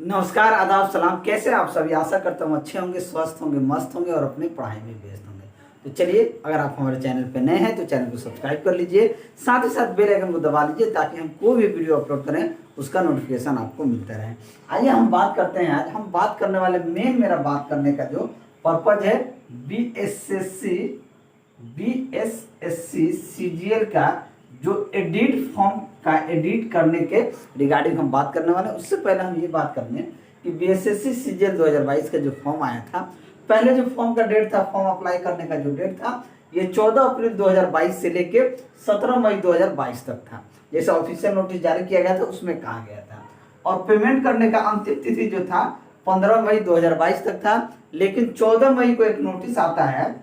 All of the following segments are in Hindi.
नमस्कार, आदाब, सलाम। कैसे हैं आप सभी? आशा करता हूँ अच्छे होंगे, स्वस्थ होंगे, मस्त होंगे और अपनी पढ़ाई में व्यस्त होंगे। तो चलिए, अगर आप हमारे चैनल पर नए हैं तो चैनल को सब्सक्राइब कर लीजिए, साथ ही साथ बेल आइकन को दबा लीजिए ताकि हम कोई भी वीडियो अपलोड करें उसका नोटिफिकेशन आपको मिलता रहे। आइए हम बात करते हैं। आज हम बात करने वाले मेरा बात करने का जो पर्पज है बीएसएससी सीजीएल का जो एडिट फॉर्म का एडिट करने के रिगार्डिंग हम बात करने वाले हैं। उससे पहले हम ये बात करने कि बीएसएससी सीजीएल 2022 का जो फॉर्म आया था, पहले जो फॉर्म का डेट था, फॉर्म अप्लाई करने का जो डेट था, ये 14 अप्रैल 2022 से लेके 17 मई 2022 तक था। जैसे ऑफिशियल नोटिस जारी किया गया था उसमें कहा गया था। और पेमेंट करने का अंतिम तिथि जो था 15 मई 2022 तक था। लेकिन 14 मई को एक नोटिस आता है,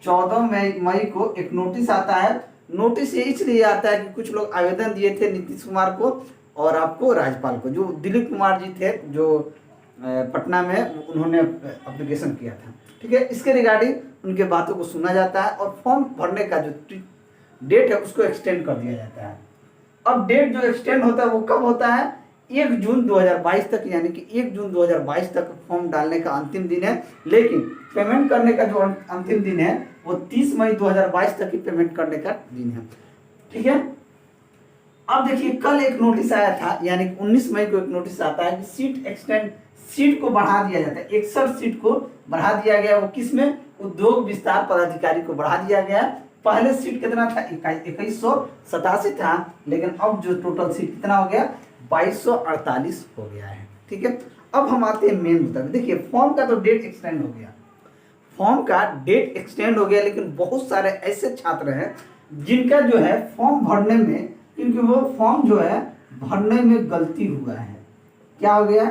14 मई को एक नोटिस आता है। नोटिस ये इसलिए आता है कि कुछ लोग आवेदन दिए थे नीतीश कुमार को और आपको राज्यपाल को, जो दिलीप कुमार जी थे जो पटना में उन्होंने एप्लीकेशन किया था। ठीक है, इसके रिगार्डिंग उनके बातों को सुना जाता है और फॉर्म भरने का जो डेट है उसको एक्सटेंड कर दिया जाता है। अब डेट जो एक्सटेंड होता है वो कब होता है? 1 जून 2022 तक, यानी कि 1 जून 2022 तक फॉर्म डालने का अंतिम दिन है। लेकिन पेमेंट करने का जो अंतिम दिन है वो 30 मई 2022 तक ही पेमेंट करने का दिन है। ठीक है, अब देखिए, कल एक नोटिस आया था, यानी 19 मई को एक नोटिस आता है कि सीट को बढ़ा दिया जाता है। 61 सीट को बढ़ा दिया गया। वो किस में? उद्योग विस्तार पदाधिकारी को बढ़ा दिया गया। पहले सीट कितना था? 2187 था, लेकिन अब जो टोटल सीट कितना हो गया? 2248 हो गया है। ठीक है, अब हम आते हैं मेन मुद्दा। देखिए, फॉर्म का तो डेट एक्सटेंड हो गया, फॉर्म का डेट एक्सटेंड हो गया, लेकिन बहुत सारे ऐसे छात्र हैं जिनका जो है फॉर्म भरने में, क्योंकि वो फॉर्म जो है भरने में गलती हुआ है। क्या हो गया?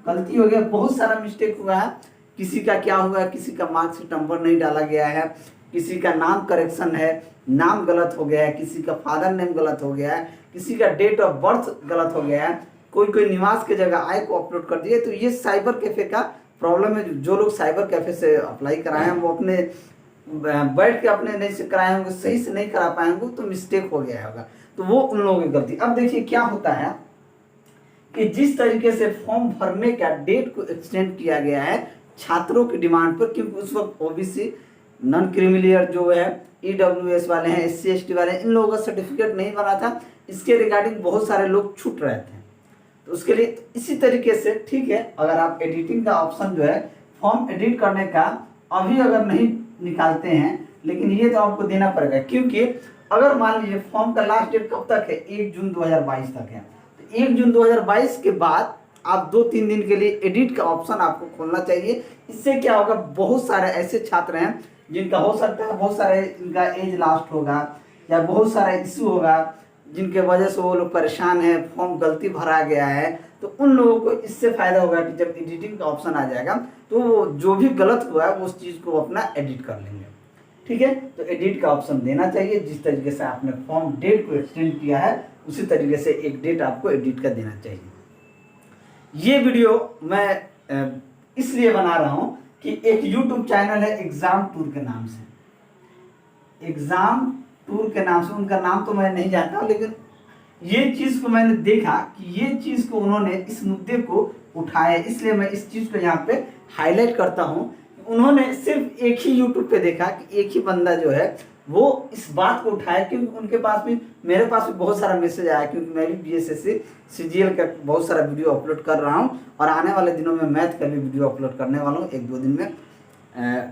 गलती हो गया, बहुत सारा मिस्टेक हुआ है। किसी का क्या हुआ? किसी का मार्क्सशीट नंबर नहीं डाला गया है, किसी का नाम करेक्शन है, नाम गलत हो गया है, किसी का फादर नेम गलत हो गया है, किसी का डेट ऑफ बर्थ गलत हो गया है, कोई निवास की जगह आय को अपलोड कर दिए। तो ये साइबर कैफे का प्रॉब्लम है। जो लोग साइबर कैफे से अप्लाई कराए हैं वो अपने बैठ के अपने नहीं से कराए होंगे, सही से नहीं करा पाए होंगे, तो मिस्टेक हो गया होगा, तो वो उन लोगों की गलती। अब देखिए क्या होता है कि जिस तरीके से फॉर्म भरने का डेट को एक्सटेंड किया गया है छात्रों की डिमांड पर, क्योंकि उस वक्त ओबीसी, नॉन क्रिमिलियर जो है, ईडब्ल्यूएस वाले हैं, एससी एसटी वाले हैं, इन लोगों का सर्टिफिकेट नहीं बना था। इसके रिगार्डिंग बहुत सारे लोग छूट रहे थे। तो उसके लिए इसी तरीके से, ठीक है, अगर आप एडिटिंग का ऑप्शन जो है फॉर्म एडिट करने का अभी अगर नहीं निकालते हैं, लेकिन ये तो आपको देना पड़ेगा, क्योंकि अगर मान लीजिए फॉर्म का लास्ट डेट कब तक है? 1 जून 2022 तक है। तो 1 जून 2022 के बाद आप 2-3 दिन के लिए एडिट का ऑप्शन आपको खोलना चाहिए। इससे क्या होगा? बहुत सारे ऐसे छात्र हैं जिनका हो सकता है बहुत सारे इनका एज लास्ट होगा या बहुत सारा इशू होगा जिनके वजह से वो लोग परेशान है, फॉर्म गलती भरा गया है। तो उन लोगों को इससे फायदा होगा कि जब एडिटिंग का ऑप्शन आ जाएगा तो वो जो भी गलत हुआ है वो उस चीज़ को अपना एडिट कर लेंगे। ठीक है, तो एडिट का ऑप्शन देना चाहिए। जिस तरीके से आपने फॉर्म डेट को एक्सटेंड किया है उसी तरीके से एक डेट आपको एडिट का देना चाहिए। ये वीडियो मैं इसलिए बना रहा हूँ कि एक यूट्यूब चैनल है एग्जाम टूर के नाम से, एग्जाम टूर के नाम से, उनका नाम तो मैं नहीं जानता, लेकिन ये चीज़ को मैंने देखा कि ये चीज़ को उन्होंने इस मुद्दे को उठाया, इसलिए मैं इस चीज़ को यहाँ पे हाईलाइट करता हूँ। उन्होंने सिर्फ एक ही यूट्यूब पे देखा कि एक ही बंदा जो है वो इस बात को उठाया, क्योंकि उनके पास भी, मेरे पास भी बहुत सारा मैसेज आया, क्योंकि मैं भी बीएसएससी सीजीएल का बहुत सारा वीडियो अपलोड कर रहा हूँ और आने वाले दिनों में मैथ का भी वीडियो अपलोड करने वाला हूँ, 1-2 दिन में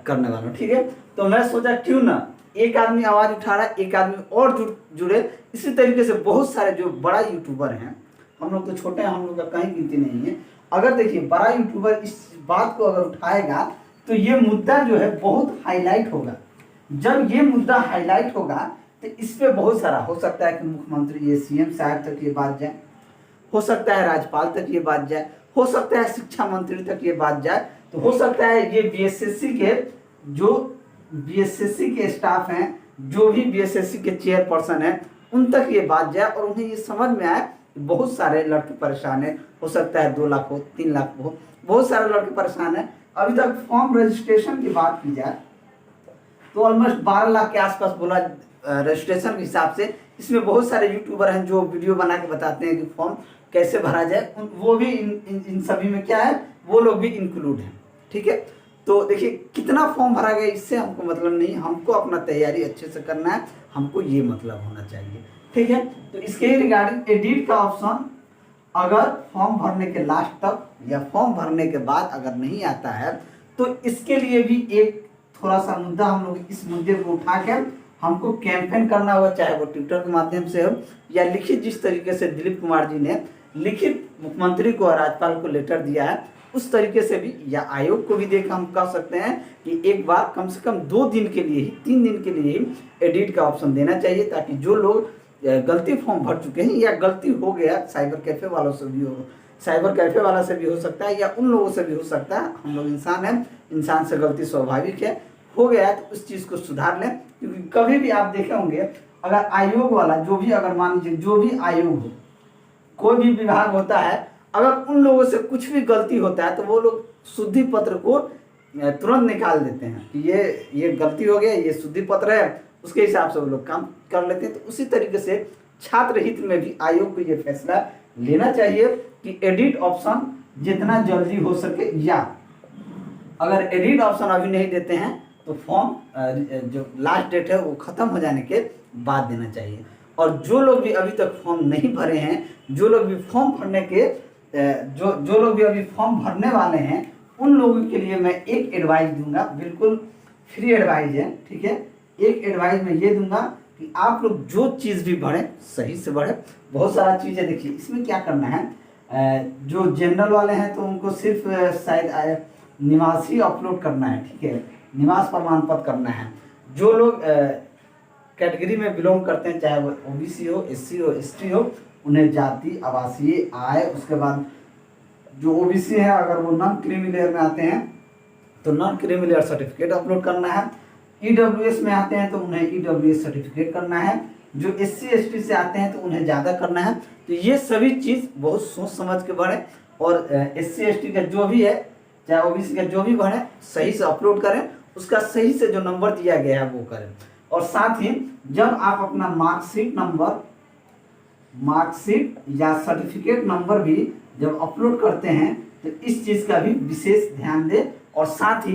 करने वाला हूँ। ठीक है, तो मैं सोचा क्यों ना एक आदमी आवाज़ उठा रहा है, एक आदमी और जुड़े। इसी तरीके से बहुत सारे जो बड़ा यूट्यूबर हैं, हम लोग तो छोटे हैं, हम लोग का कहीं गिनती नहीं है। अगर देखिए बड़ा यूट्यूबर इस बात को अगर उठाएगा तो ये मुद्दा जो है बहुत हाईलाइट होगा। जब ये मुद्दा हाईलाइट होगा तो इस पे बहुत सारा हो सकता है कि मुख्यमंत्री, ये सीएम साहब तक ये बात जाए, हो सकता है राज्यपाल तक ये बात जाए, हो सकता है शिक्षा मंत्री तक ये बात जाए, तो हो सकता है ये बीएसएससी के स्टाफ हैं, जो भी बीएसएससी के चेयरपर्सन हैं, उन तक ये बात जाए और उन्हें ये समझ में आए कि बहुत सारे लड़के परेशान हैं। हो सकता है 2 लाख हो, 3 लाख हो, बहुत सारे लड़के परेशान हैं। अभी तक फॉर्म रजिस्ट्रेशन की बात की जाए तो ऑलमोस्ट 12 लाख के आसपास बोला रजिस्ट्रेशन के हिसाब से। इसमें बहुत सारे यूट्यूबर हैं जो वीडियो बना के बताते हैं कि फॉर्म कैसे भरा जाए वो भी इन सभी में क्या है, वो लोग भी इंक्लूड हैं। ठीक है, तो देखिए कितना फॉर्म भरा गया इससे हमको मतलब नहीं, हमको अपना तैयारी अच्छे से करना है, हमको ये मतलब होना चाहिए। ठीक है, तो इसके रिगार्डिंग एडिट का ऑप्शन अगर फॉर्म भरने के लास्ट तक या फॉर्म भरने के बाद अगर नहीं आता है तो इसके लिए भी एक थोड़ा सा मुद्दा, हम लोग इस मुद्दे को उठा के हमको कैंपेन करना होगा, चाहे वो ट्विटर के माध्यम से हो या लिखित, जिस तरीके से दिलीप कुमार जी ने लिखित मुख्यमंत्री को और राज्यपाल को लेटर दिया है उस तरीके से भी, या आयोग को भी देख हम कह सकते हैं कि एक बार कम से कम 2 दिन के लिए ही, 3 दिन के लिए ही एडिट का ऑप्शन देना चाहिए, ताकि जो लोग गलती फॉर्म भर चुके हैं या गलती हो गया, साइबर कैफे वालों से भी हो, साइबर कैफे वाला से भी हो सकता है या उन लोगों से भी हो सकता है, हम लोग इंसान हैं, इंसान से गलती स्वाभाविक है, हो गया है तो उस चीज़ को सुधार लें। क्योंकि कभी भी आप देखे होंगे अगर आयोग वाला जो भी, अगर मान लीजिए जो भी आयोग हो, कोई भी विभाग होता है, अगर उन लोगों से कुछ भी गलती होता है तो वो लोग शुद्धि पत्र को तुरंत निकाल देते हैं कि ये गलती हो गया, ये शुद्धि पत्र है, उसके हिसाब से वो लोग काम कर लेते हैं। तो उसी तरीके से छात्र हित में भी आयोग को ये फैसला लेना चाहिए कि एडिट ऑप्शन जितना जल्दी हो सके, या अगर एडिट ऑप्शन अभी नहीं देते हैं तो फॉर्म जो लास्ट डेट है वो ख़त्म हो जाने के बाद देना चाहिए। और जो लोग भी अभी तक फॉर्म नहीं भरे हैं, जो लोग भी फॉर्म भरने के जो लोग भी अभी फॉर्म भरने वाले हैं, उन लोगों के लिए मैं एक एडवाइस दूंगा, बिल्कुल फ्री एडवाइस है। ठीक है, एक एडवाइस मैं ये दूंगा कि आप लोग जो चीज़ भी भरें सही से भरें। बहुत सारा चीज़ है, देखिए इसमें क्या करना है, जो जनरल वाले हैं तो उनको सिर्फ शायद निवासी अपलोड करना है। ठीक है, निवास प्रमाण पत्र करना है। जो लोग कैटेगरी में बिलोंग करते हैं, चाहे वो ओबीसी हो, एससी हो, एसटी हो, उन्हें जाति, आवासीय, आय, उसके बाद जो ओबीसी है अगर वो नॉन क्रीमी लेयर में आते हैं तो non creamy layer certificate upload करना है। ईडब्ल्यूएस में आते हैं तो उन्हें ईडब्ल्यूएस सर्टिफिकेट करना है। जो एससी एसटी से आते हैं तो उन्हें ज़्यादा करना है। तो ये सभी चीज़ बहुत सोच समझ के भरें, और एससी एसटी का जो भी है, चाहे ओबीसी का जो भी भरें, सही से अपलोड करें, उसका सही से जो नंबर दिया गया है वो करें। और साथ ही जब आप अपना मार्कशीट या सर्टिफिकेट नंबर भी जब अपलोड करते हैं तो इस चीज़ का भी विशेष ध्यान दें। और साथ ही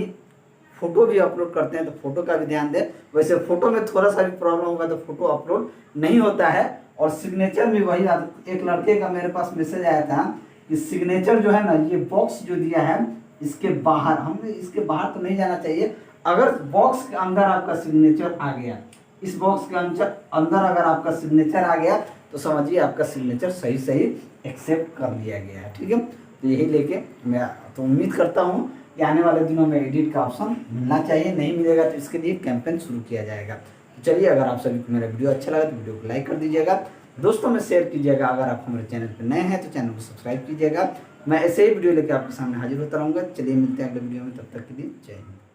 फोटो भी अपलोड करते हैं तो फोटो का भी ध्यान दें। वैसे फोटो में थोड़ा सा भी प्रॉब्लम होगा तो फोटो अपलोड नहीं होता है। और सिग्नेचर भी वही, एक लड़के का मेरे पास मैसेज आया था कि सिग्नेचर जो है ना, ये बॉक्स जो दिया है इसके बाहर, हमें इसके बाहर तो नहीं जाना चाहिए। अगर बॉक्स के अंदर आपका सिग्नेचर आ गया, इस बॉक्स के अंदर अगर आपका सिग्नेचर आ गया तो समझिए आपका सिग्नेचर सही एक्सेप्ट कर लिया गया है। ठीक है, तो यही लेके मैं तो उम्मीद करता हूँ कि आने वाले दिनों में एडिट का ऑप्शन मिलना चाहिए। नहीं मिलेगा तो इसके लिए कैंपेन शुरू किया जाएगा। तो चलिए, अगर आप सभी को मेरा वीडियो अच्छा लगा तो वीडियो को लाइक कर दीजिएगा, दोस्तों में शेयर कीजिएगा। अगर आप हमारे चैनल पर नए हैं तो चैनल को सब्सक्राइब कीजिएगा। मैं ऐसे ही वीडियो लेकर आपके सामने हाजिर होता रहूँगा। चलिए मिलते हैं अगले वीडियो में, तब तक के लिए जय हिंद।